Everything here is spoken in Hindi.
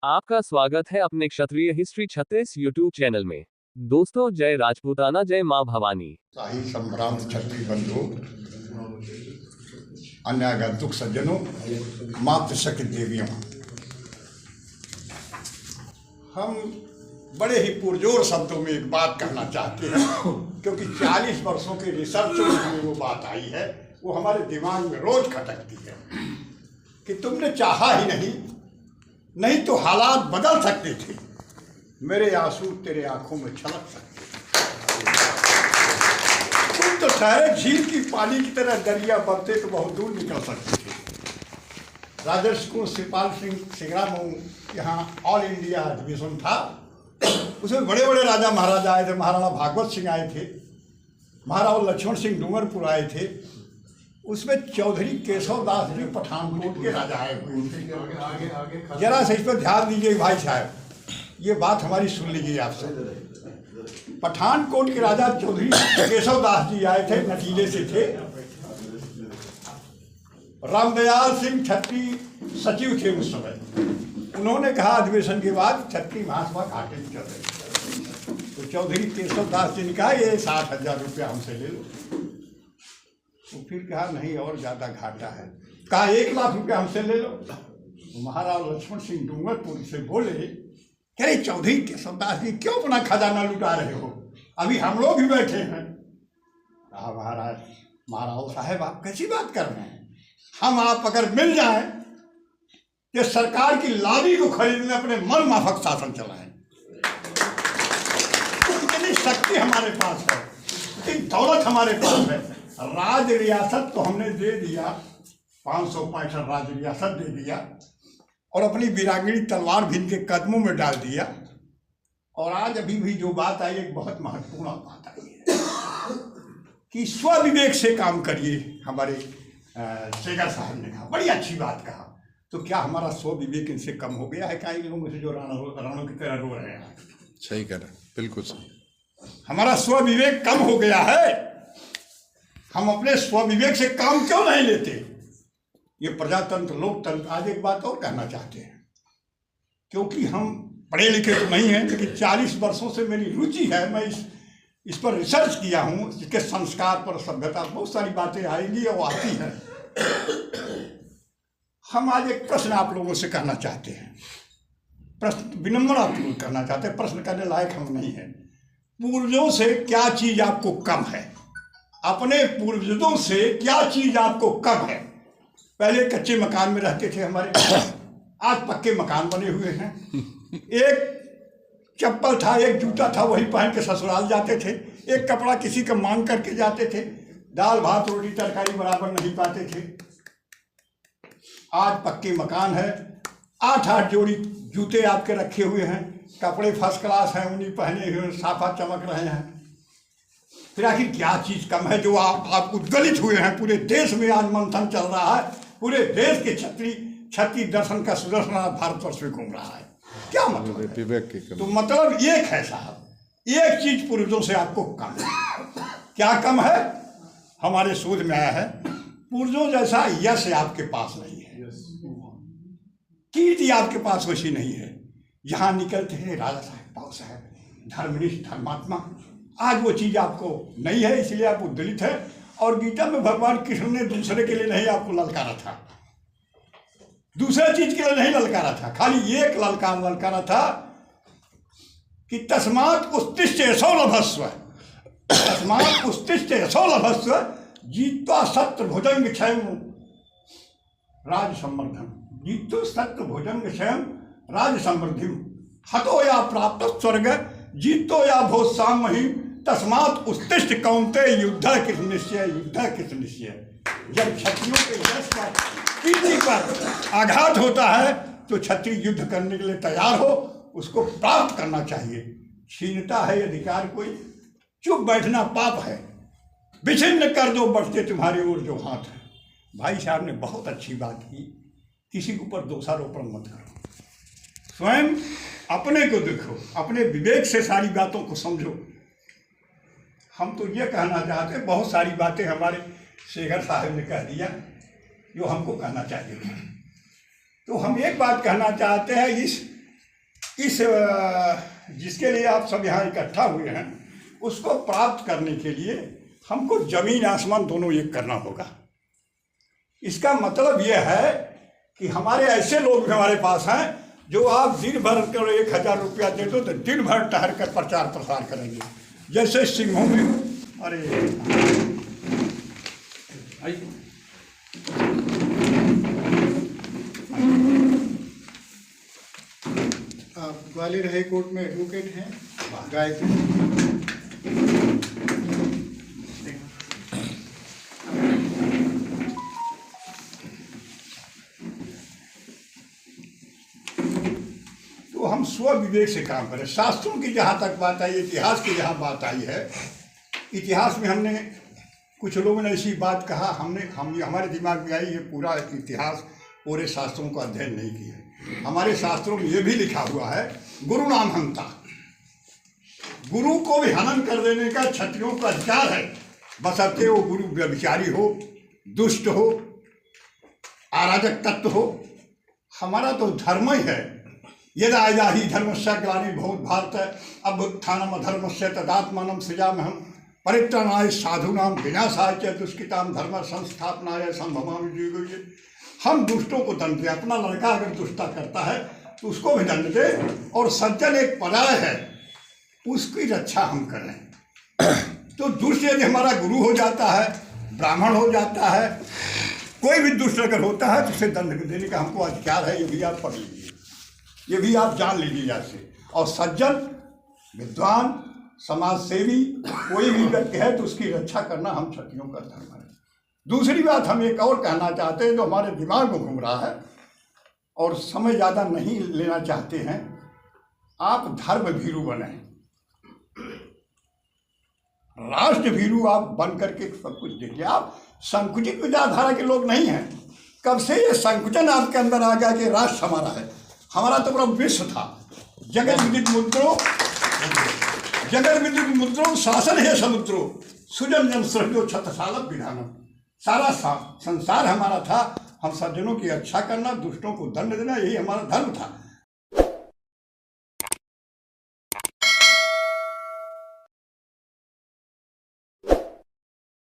आपका स्वागत है अपने क्षत्रिय हिस्ट्री 36 यूट्यूब चैनल में। दोस्तों, जय राजपूताना, जय मां भवानी। शाही संभ्रांत क्षत्रिय बंधु, अन्यागंतुक सज्जनों, मातृशक्ति देवियों, हम बड़े ही पुरजोर शब्दों में एक बात कहना चाहते हैं, क्योंकि 40 वर्षों के रिसर्च में हमें वो बात आई है, वो हमारे दिमाग में रोज खटकती है कि तुमने चाहा ही नहीं तो हालात बदल सकते थे। मेरे आंसू तेरे आंखों में छलक सकते थे। तुम तो ठहरे झील की पानी की तरह दरिया बढ़ते तो बहुत दूर निकल सकते थे। राजर्षि कुंवर श्रीपाल सिंह सिंगरामऊ यहाँ ऑल इंडिया अधिवेशन था, उसमें बड़े बड़े राजा महाराजा आए थे। महाराणा भागवत सिंह आए थे, महाराणा लक्ष्मण सिंह डूंगरपुर आए थे। उसमें चौधरी केशव दास जी पठानकोट के राजा आए हुए थे। जरा से इस पर ध्यान दीजिए भाई साहब, ये बात हमारी सुन लीजिए आपसे। पठानकोट के राजा चौधरी केशव दास जी आए थे, नतीजे से थे। रामदयाल सिंह छत्री सचिव थे उस समय। उन्होंने कहा अधिवेशन के बाद छत्री महासभा घाटे में चल रही, तो चौधरी केशव दास जी ने कहा ये 60,000 रुपया हमसे ले लो। तो फिर कहा नहीं और ज़्यादा घाटा है। कहा 1 लाख रुपया हमसे ले लो। तो महाराज लक्ष्मण सिंह डूंगरपुर से बोले, कह रहे चौधरी केशव दास जी क्यों अपना खजाना लुटा रहे हो, अभी हम लोग भी बैठे हैं। कहा महाराज साहब आप कैसी बात कर रहे हैं, हम आप अगर मिल जाएं कि सरकार की लादी को खरीदने अपने मन माफक शासन चलाएं। इतनी शक्ति हमारे पास है, इतनी दौलत हमारे पास है। राज रियासत तो हमने दे दिया, 565 राज रियासत दे दिया, और अपनी वीरांगनी तलवार भी इनके कदमों में डाल दिया। और आज अभी भी जो बात आई, एक बहुत महत्वपूर्ण बात आई है कि स्वविवेक से काम करिए। हमारे शेखर साहब ने कहा, बड़ी अच्छी बात कहा। तो क्या हमारा स्वविवेक इनसे कम हो गया है? क्या इन लोगों से जो राणों की तरह रो रहे हैं? सही कह रहे, बिल्कुल सही। हमारा स्वविवेक कम हो गया है। हम अपने स्वविवेक से काम क्यों नहीं लेते? ये प्रजातंत्र लोकतंत्र। आज एक बात और कहना चाहते हैं, क्योंकि हम पढ़े लिखे तो नहीं हैं, लेकिन 40 वर्षों से मेरी रुचि है। मैं इस पर रिसर्च किया हूँ, इसके संस्कार पर, सभ्यता, बहुत सारी बातें आएंगी और आती हैं। हम आज एक प्रश्न आप लोगों से कहना चाहते हैं, प्रश्न विनम्रतापूर्वक करना चाहते हैं, प्रश्न करने लायक हम नहीं है। पूर्वजों से क्या चीज आपको कम है? अपने पूर्वजों से क्या चीज आपको कम है? पहले कच्चे मकान में रहते थे हमारे, आज पक्के मकान बने हुए हैं। एक चप्पल था, एक जूता था, वही पहन के ससुराल जाते थे। एक कपड़ा किसी का मांग करके जाते थे। दाल भात रोटी तरकारी बराबर नहीं पाते थे। आज पक्के मकान है, 8-8 जोड़ी जूते आपके रखे हुए हैं, कपड़े फर्स्ट क्लास हैं, उन्हीं पहने हुए साफा चमक रहे हैं। फिर आखिर क्या चीज कम है जो आप उद्गलित हुए हैं? पूरे देश में आज मंथन चल रहा है, पूरे देश के क्षत्रिय दर्शन का सुदर्शन भारतवर्ष में घूम रहा है। क्या मतलब विवेक की कमी? तो मतलब एक है साहब, एक चीज पूर्वजों से आपको कम है। क्या कम है? हमारे शोध में आया है, पूर्वजों जैसा यश आपके पास नहीं है, कीर्ति आपके पास वैसी नहीं है। यहाँ निकलते हैं राजा साहब, बाबू साहब, धर्मनिष्ठ, धर्मात्मा, आज वो चीज आपको नहीं है, इसलिए आप उद्दलित है। और गीता में भगवान कृष्ण ने दूसरे के लिए नहीं आपको ललकारा था, दूसरे चीज के लिए नहीं ललकारा था, खाली एक ललकारा था कि तस्मात् उत्तिष्ठ यशो लभस्व, तस्मात् उत्तिष्ठ यशो लभस्व, जीत्वा सत्र भुजंग क्षयम राज संवर्धन, जीतो सत्र भुजंग क्षयम राज समृद्धिम, हतो या प्राप्त स्वर्ग, जीतो या भोज साम महिम, तस्मात् उत्तिष्ठ कौन्ते युद्ध कृष्ण निश्चय, युद्ध कृष्ण निश्चय। जब क्षत्रियों के यश पर, कीर्ति पर आघात होता है तो क्षत्रिय युद्ध करने के लिए तैयार हो, उसको प्राप्त करना चाहिए। छीनता है अधिकार कोई, चुप बैठना पाप है। विछिन्न कर दो बढ़ते तुम्हारी ओर जो हाथ है। भाई साहब ने बहुत अच्छी बात की, किसी के ऊपर दोषारोपण मत करो, स्वयं अपने को देखो, अपने विवेक से सारी बातों को समझो। हम तो ये कहना चाहते हैं, बहुत सारी बातें हमारे शेखर साहब ने कह दिया जो हमको कहना चाहिए। तो हम एक बात कहना चाहते हैं, इस इस जिसके लिए आप सब यहाँ इकट्ठा हुए हैं उसको प्राप्त करने के लिए हमको जमीन आसमान दोनों एक करना होगा। इसका मतलब यह है कि हमारे ऐसे लोग भी हमारे पास हैं जो आप दिन भर कर 1000 रुपया दे दो तो दिन भर ठहर कर प्रचार प्रसार करेंगे। जैसे सिंहों में आप ग्वालियर हाई कोर्ट में एडवोकेट हैं, गायत्री। तो हम स्व विवेक से काम करें। शास्त्रों की जहाँ तक बात आई, इतिहास की जहाँ बात आई है, इतिहास में हमने कुछ लोगों ने ऐसी बात कहा, हमारे दिमाग में आई ये पूरा इतिहास पूरे शास्त्रों का अध्ययन नहीं किया। हमारे शास्त्रों में ये भी लिखा हुआ है गुरु नाम हंता, गुरु को भी हनन कर देने का क्षत्रियों का अधिकार है, बशर्ते वो गुरु व्यभिचारी हो, दुष्ट हो, अराजक तत्व हो। हमारा तो धर्म ही है, यदा यदा ही धर्मस्य ग्लानि भूत भारत अभ्युत्थानम अधर्मस्य तदात्मानं सृजाम्यहम् परित्राणाय साधूनां विनाशाय च दुष्कृतां धर्म संस्थापनाय संभवामि युगे। हम दुष्टों को दंड दें। अपना लड़का अगर दुष्टता करता है तो उसको भी दंड दे, और सज्जन एक पर्याय है उसकी रक्षा हम करें। तो दुष्ट यदि हमारा गुरु हो जाता है, ब्राह्मण हो जाता है, कोई भी दुष्ट अगर होता है तो उसे दंड देने का हमको अधिकार है। ये भी आप पढ़ लीजिए, ये भी आप जान लीजिए जैसे। और सज्जन, विद्वान, समाज सेवी कोई भी व्यक्ति है तो उसकी रक्षा करना हम क्षत्रियों का धर्म है। दूसरी बात हम एक और कहना चाहते हैं जो हमारे दिमाग में घूम रहा है और समय ज़्यादा नहीं लेना चाहते हैं, आप धर्म भीरू बने, राष्ट्र भीरू आप बन करके सब कुछ देखिए। आप संकुचित विचारधारा के लोग नहीं हैं। कब से ये संकुचन आपके अंदर आ गया कि राष्ट्र हमारा है? हमारा तो पूरा विश्व था। जगत विदित मुद्रो, जगत विदित मुद्रो शासन है समुद्रो, सुजन जन सृजो छत्रसाल विधानम। सारा संसार हमारा था। हम सज्जनों की रक्षा करना, दुष्टों को दंड देना, यही हमारा धर्म था।